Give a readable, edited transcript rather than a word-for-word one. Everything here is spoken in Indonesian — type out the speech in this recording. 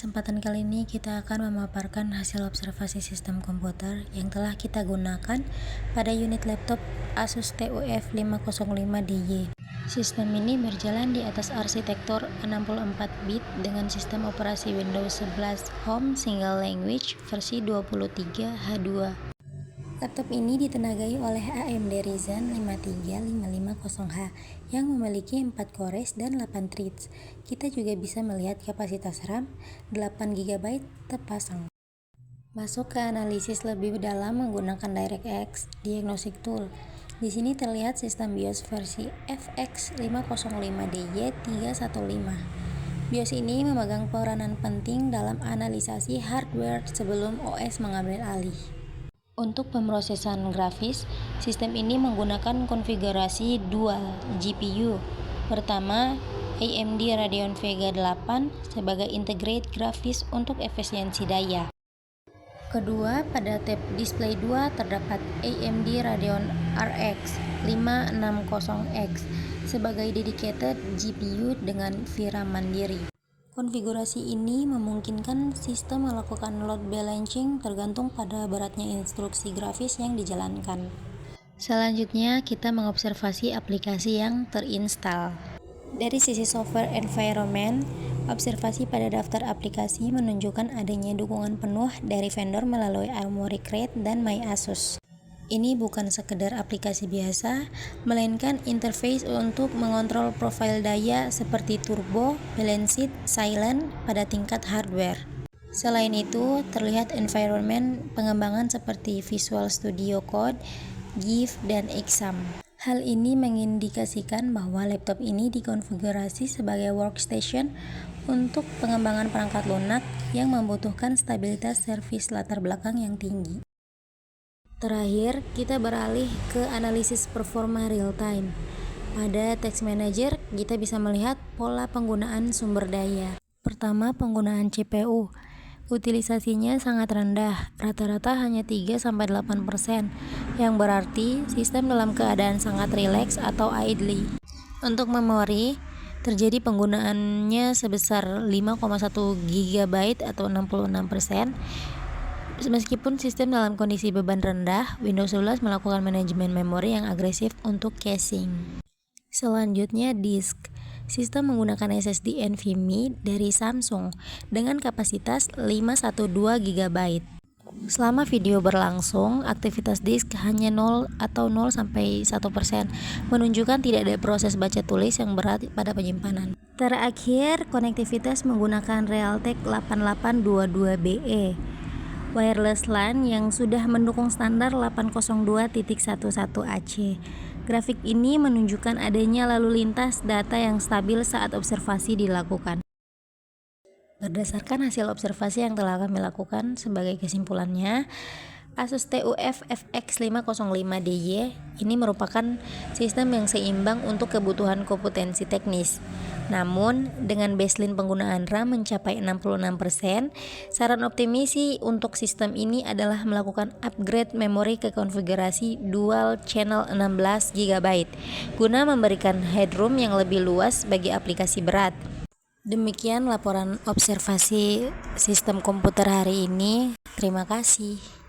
kesempatan kali ini kita akan memaparkan hasil observasi sistem komputer yang telah kita gunakan pada unit laptop Asus TUF 505DY. Sistem ini berjalan di atas arsitektur 64 bit dengan sistem operasi Windows 11 Home Single Language versi 23H2. Laptop ini ditenagai oleh AMD Ryzen 53550H yang memiliki 4 cores dan 8 threads. Kita juga bisa melihat kapasitas RAM 8GB terpasang. Masuk ke analisis lebih dalam menggunakan DirectX Diagnostic Tool. Di sini terlihat sistem BIOS versi FX505DY315. BIOS ini memegang peranan penting dalam analisasi hardware sebelum OS mengambil alih. Untuk pemrosesan grafis, sistem ini menggunakan konfigurasi dual GPU. Pertama, AMD Radeon Vega 8 sebagai integrate grafis untuk efisiensi daya. Kedua, pada tab display 2 terdapat AMD Radeon RX 560X sebagai dedicated GPU dengan VRAM mandiri. Konfigurasi ini memungkinkan sistem melakukan load balancing tergantung pada beratnya instruksi grafis yang dijalankan. Selanjutnya, kita mengobservasi aplikasi yang terinstal. Dari sisi software environment, observasi pada daftar aplikasi menunjukkan adanya dukungan penuh dari vendor melalui Armoury Crate dan MyAsus. Ini bukan sekedar aplikasi biasa, melainkan interface untuk mengontrol profil daya seperti turbo, balanced, silent pada tingkat hardware. Selain itu, terlihat environment pengembangan seperti Visual Studio Code, GIF, dan Xampp. Hal ini mengindikasikan bahwa laptop ini dikonfigurasi sebagai workstation untuk pengembangan perangkat lunak yang membutuhkan stabilitas servis latar belakang yang tinggi. Terakhir, kita beralih ke analisis performa real time. Pada Task Manager, kita bisa melihat pola penggunaan sumber daya. Pertama, penggunaan CPU. Utilisasinya sangat rendah, rata-rata hanya 3-8%, yang berarti sistem dalam keadaan sangat rileks atau idle. Untuk memori, terjadi penggunaannya sebesar 5,1 GB atau 66%. Meskipun sistem dalam kondisi beban rendah, Windows 11 melakukan manajemen memori yang agresif untuk caching. Selanjutnya, disk. Sistem menggunakan SSD NVMe dari Samsung dengan kapasitas 512 GB. Selama video berlangsung, aktivitas disk hanya 0 atau 0-1%, menunjukkan tidak ada proses baca tulis yang berat pada penyimpanan. Terakhir, konektivitas menggunakan Realtek 8822BE. Wireless LAN yang sudah mendukung standar 802.11ac. Grafik ini menunjukkan adanya lalu lintas data yang stabil saat observasi dilakukan. Berdasarkan hasil observasi yang telah kami lakukan, sebagai kesimpulannya, Asus TUF FX505DY ini merupakan sistem yang seimbang untuk kebutuhan kompetensi teknis. Namun, dengan baseline penggunaan RAM mencapai 66%, saran optimisi untuk sistem ini adalah melakukan upgrade memori ke konfigurasi dual channel 16GB guna memberikan headroom yang lebih luas bagi aplikasi berat. Demikian laporan observasi sistem komputer hari ini. Terima kasih.